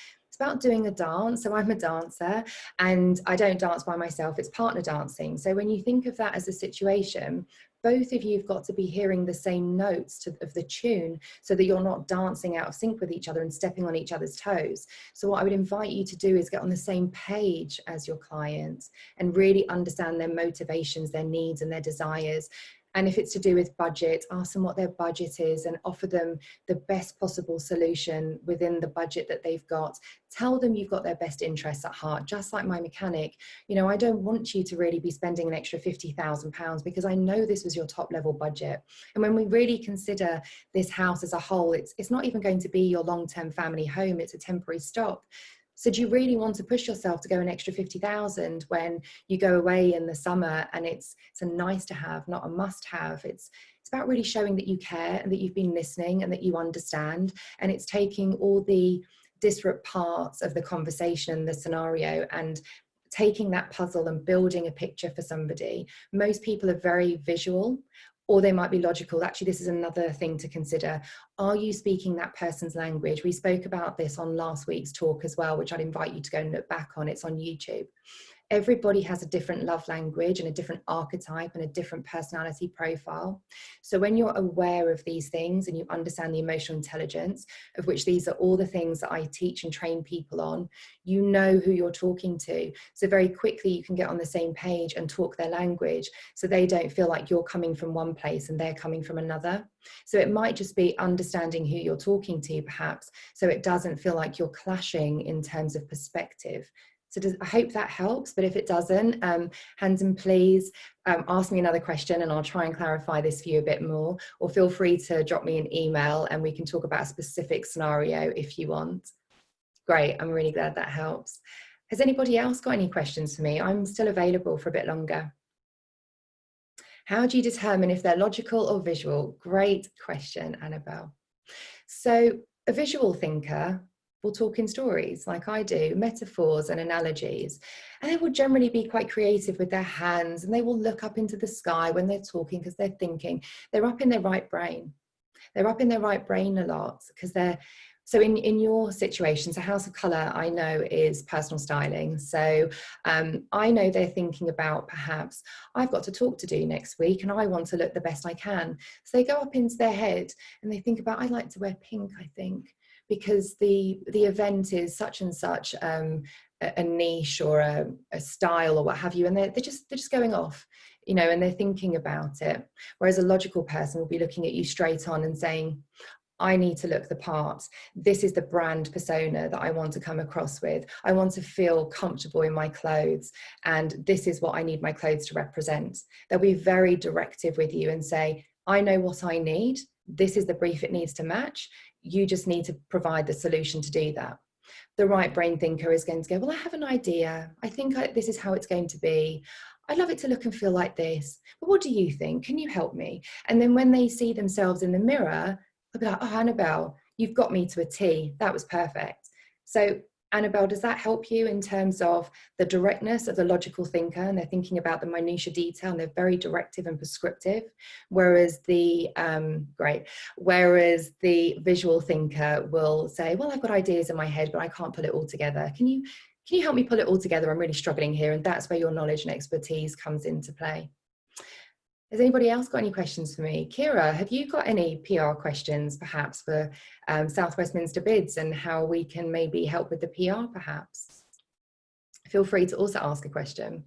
A: doing a dance. So I'm a dancer and I don't dance by myself, it's partner dancing. So when you think of that as a situation, both of you have got to be hearing the same notes of the tune so that you're not dancing out of sync with each other and stepping on each other's toes. So what I would invite you to do is get on the same page as your clients and really understand their motivations, their needs and their desires, And if it's to do with budget, ask them what their budget is and offer them the best possible solution within the budget that they've got. Tell them you've got their best interests at heart. Just like my mechanic, you know, I don't want you to really be spending an extra £50,000 because I know this was your top level budget. And when we really consider this house as a whole, it's not even going to be your long-term family home, it's a temporary stop. So do you really want to push yourself to go an extra 50,000 when you go away in the summer and it's a nice to have, not a must have? It's about really showing that you care and that you've been listening and that you understand. And it's taking all the disparate parts of the conversation and the scenario and taking that puzzle and building a picture for somebody. Most people are very visual, or they might be logical. Actually, this is another thing to consider. Are you speaking that person's language? We spoke about this on last week's talk as well, which I'd invite you to go and look back on. It's on YouTube. Everybody has a different love language and a different archetype and a different personality profile. So when you're aware of these things and you understand the emotional intelligence, of which these are all the things that I teach and train people on, you know who you're talking to. So very quickly you can get on the same page and talk their language so they don't feel like you're coming from one place and they're coming from another. So it might just be understanding who you're talking to perhaps, so it doesn't feel like you're clashing in terms of perspective. So I hope that helps, but if it doesn't, Hansen, please ask me another question and I'll try and clarify this for you a bit more, or feel free to drop me an email and we can talk about a specific scenario if you want. Great, I'm really glad that helps. Has anybody else got any questions for me? I'm still available for a bit longer. How do you determine if they're logical or visual? Great question, Annabelle. So a visual thinker will talk in stories like I do, metaphors and analogies, and they will generally be quite creative with their hands, and they will look up into the sky when they're talking because they're thinking. They're up in their right brain. They're up in their right brain a lot because they're, so in your situation, so House of Colour, I know, is personal styling. So I know they're thinking about perhaps, I've got a talk to do next week and I want to look the best I can. So they go up into their head and they think about, I'd like to wear pink, I think, because the event is such and such a niche or a style or what have you, and they're just going off, you know, and they're thinking about it. Whereas a logical person will be looking at you straight on and saying, I need to look the part. This is the brand persona that I want to come across with. I want to feel comfortable in my clothes, and this is what I need my clothes to represent. They'll be very directive with you and say, I know what I need. This is the brief it needs to match. You just need to provide the solution to do that. The right brain thinker is going to go, well, I have an idea. I think this is how it's going to be. I'd love it to look and feel like this. But what do you think? Can you help me? And then when they see themselves in the mirror, they'll be like, oh, Annabelle, you've got me to a T. That was perfect. So Annabelle, does that help you in terms of the directness of the logical thinker, and they're thinking about the minutiae detail and they're very directive and prescriptive, whereas the visual thinker will say, well, I've got ideas in my head, but I can't put it all together. Can you help me pull it all together? I'm really struggling here. And that's where your knowledge and expertise comes into play. Has anybody else got any questions for me? Kira, have you got any PR questions perhaps for South Westminster bids and how we can maybe help with the PR perhaps? Feel free to also ask a question.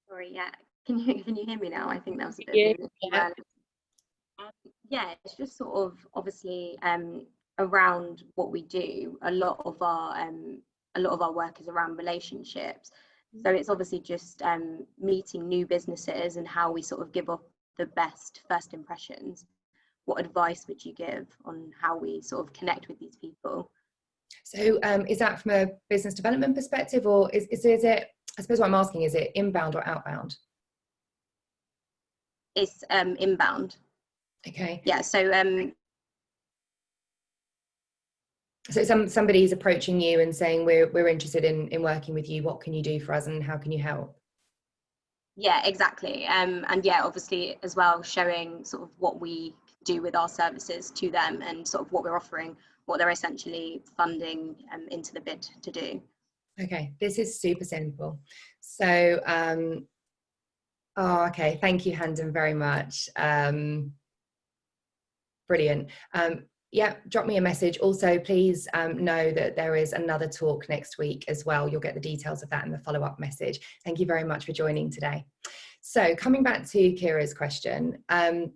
B: Sorry, yeah. Can you hear me now? I think that was a bit
A: Yeah.
B: Yeah, it's just sort of obviously around what we do. A lot of our work is around relationships. So it's obviously just meeting new businesses and how we sort of give off the best first impressions. What advice would you give on how we sort of connect with these people?
A: So is that from a business development perspective, or is it, I suppose what I'm asking, is it inbound or outbound?
B: It's inbound.
A: Okay.
B: Yeah, so
A: somebody's approaching you and saying, we're interested in working with you. What can you do for us and how can you help?
B: Yeah, exactly. And yeah, obviously as well, showing sort of what we do with our services to them and sort of what we're offering, what they're essentially funding into the bid to do.
A: Okay, this is super simple. So, okay, thank you, Hansen, very much. Brilliant. Yeah, drop me a message. Also, please know that there is another talk next week as well. You'll get the details of that in the follow-up message. Thank you very much for joining today. So coming back to Kira's question,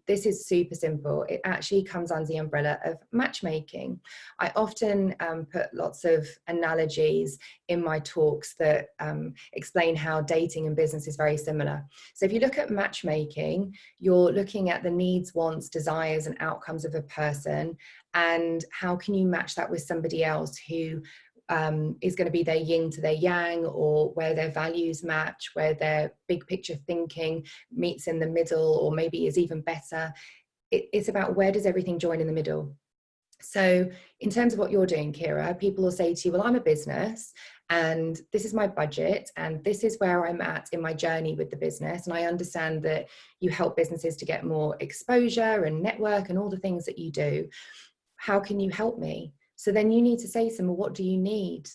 A: this is super simple. It actually comes under the umbrella of matchmaking. I often put lots of analogies in my talks that explain how dating and business is very similar. So if you look at matchmaking, you're looking at the needs, wants, desires, and outcomes of a person, and how can you match that with somebody else who is going to be their yin to their yang, or where their values match, where their big picture thinking meets in the middle, or maybe is even better. It's about where does everything join in the middle. So in terms of what you're doing, Kira, people will say to you, well, I'm a business and this is my budget and this is where I'm at in my journey with the business. And I understand that you help businesses to get more exposure and network and all the things that you do. How can you help me? So then you need to say to them, well, what do you need?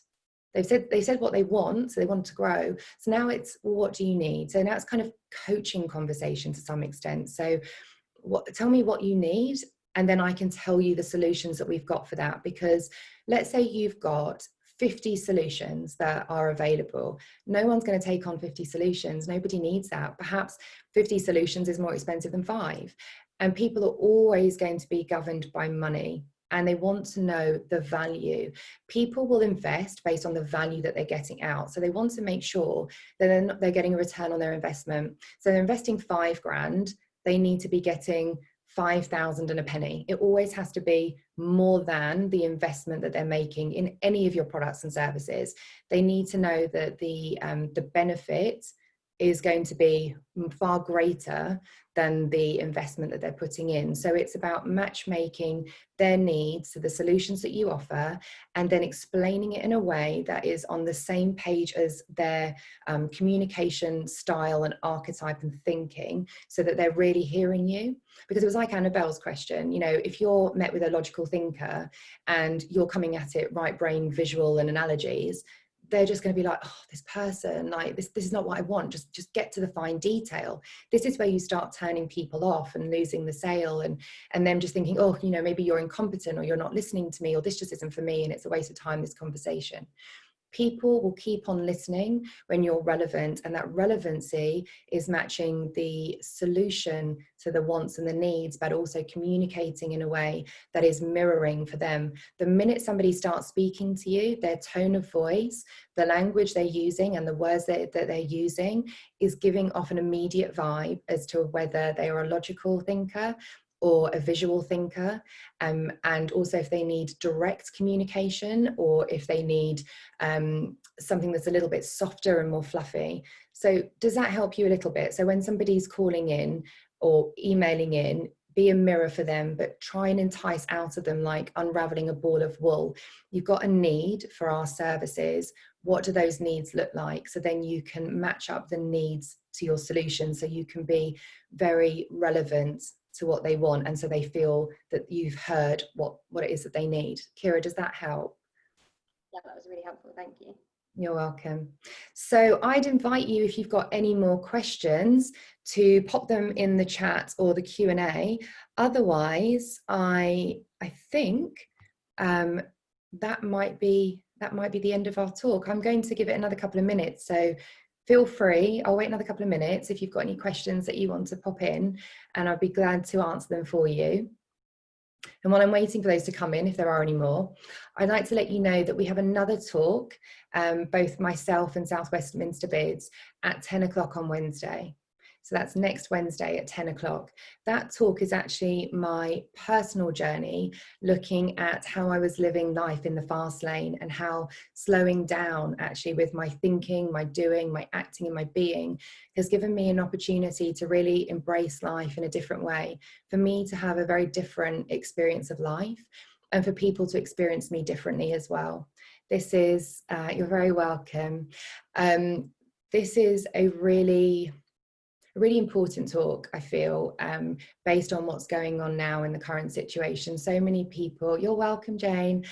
A: They said what they want, so they want to grow. So now it's, well, what do you need? So now it's kind of coaching conversation to some extent. So tell me what you need, and then I can tell you the solutions that we've got for that. Because let's say you've got 50 solutions that are available. No one's going to take on 50 solutions. Nobody needs that. Perhaps 50 solutions is more expensive than 5. And people are always going to be governed by money, and they want to know the value. People will invest based on the value that they're getting out. So they want to make sure that they're getting a return on their investment. So they're investing 5 grand, they need to be getting 5,000 and a penny. It always has to be more than the investment that they're making in any of your products and services. They need to know that the benefit is going to be far greater than the investment that they're putting in. So it's about matchmaking their needs to the solutions that you offer, and then explaining it in a way that is on the same page as their communication style and archetype and thinking, so that they're really hearing you. Because it was like Annabelle's question, you know, if you're met with a logical thinker and you're coming at it right brain, visual and analogies, they're just going to be like, oh, this person, like this is not what I want. Just get to the fine detail. This is where you start turning people off and losing the sale, and them just thinking, oh, you know, maybe you're incompetent, or you're not listening to me, or this just isn't for me, and it's a waste of time, this conversation. People will keep on listening when you're relevant, and that relevancy is matching the solution to the wants and the needs, but also communicating in a way that is mirroring for them. The minute somebody starts speaking to you, their tone of voice, the language they're using, and the words that they're using is giving off an immediate vibe as to whether they are a logical thinker or a visual thinker, and also if they need direct communication, or if they need something that's a little bit softer and more fluffy. So does that help you a little bit? So when somebody's calling in or emailing in, be a mirror for them, but try and entice out of them like unraveling a ball of wool. You've got a need for our services. What do those needs look like? So then you can match up the needs to your solution, so you can be very relevant to what they want, and so they feel that you've heard what it is that they need. Kira, does that help?
B: Yeah, that was really helpful. Thank you.
A: You're welcome. So I'd invite you, if you've got any more questions, to pop them in the chat or the Q&A. Otherwise, I think that might be the end of our talk. I'm going to give it another couple of minutes, so feel free. I'll wait another couple of minutes if you've got any questions that you want to pop in, and I'll be glad to answer them for you. And while I'm waiting for those to come in, if there are any more, I'd like to let you know that we have another talk, both myself and South Westminster Bids, at 10 o'clock on Wednesday. So that's next Wednesday at 10 o'clock. That talk is actually my personal journey, looking at how I was living life in the fast lane, and how slowing down actually with my thinking, my doing, my acting and my being has given me an opportunity to really embrace life in a different way, for me to have a very different experience of life, and for people to experience me differently as well. This is, you're very welcome. This is a really a really important talk, I feel, based on what's going on now in the current situation. So many people, you're welcome, Jane.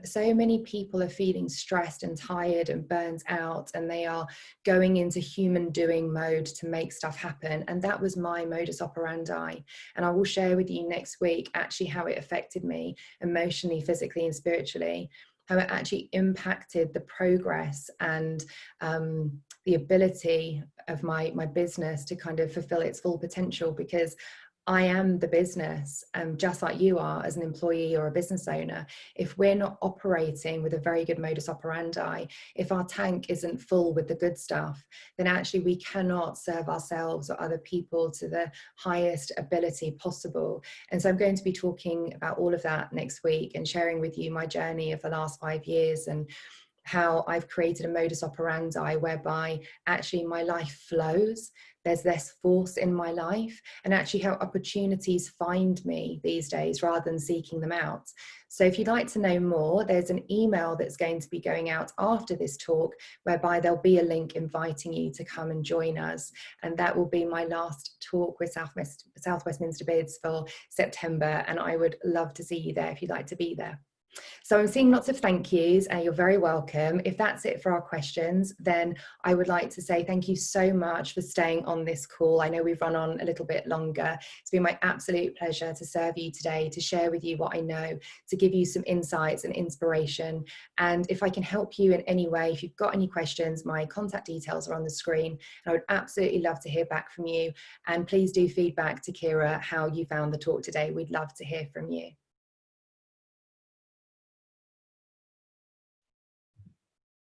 A: So many people are feeling stressed and tired and burnt out, and they are going into human doing mode to make stuff happen. And that was my modus operandi. And I will share with you next week actually how it affected me emotionally, physically, and spiritually, how it actually impacted the progress and the ability of my business to kind of fulfill its full potential, because I am the business, just like you are as an employee or a business owner. If we're not operating with a very good modus operandi, if our tank isn't full with the good stuff, then actually we cannot serve ourselves or other people to the highest ability possible. And so I'm going to be talking about all of that next week and sharing with you my journey of the last 5 years and how I've created a modus operandi whereby actually my life flows. There's less force in my life, and actually how opportunities find me these days rather than seeking them out. So if you'd like to know more, there's an email that's going to be going out after this talk whereby there'll be a link inviting you to come and join us. And that will be my last talk with South Westminster Bids for September. And I would love to see you there if you'd like to be there. So I'm seeing lots of thank yous, and you're very welcome. If that's it for our questions, then I would like to say thank you so much for staying on this call. I know we've run on a little bit longer. It's been my absolute pleasure to serve you today, to share with you what I know, to give you some insights and inspiration. And if I can help you in any way, if you've got any questions, my contact details are on the screen. And I would absolutely love to hear back from you. And please do feedback to Kira how you found the talk today. We'd love to hear from you.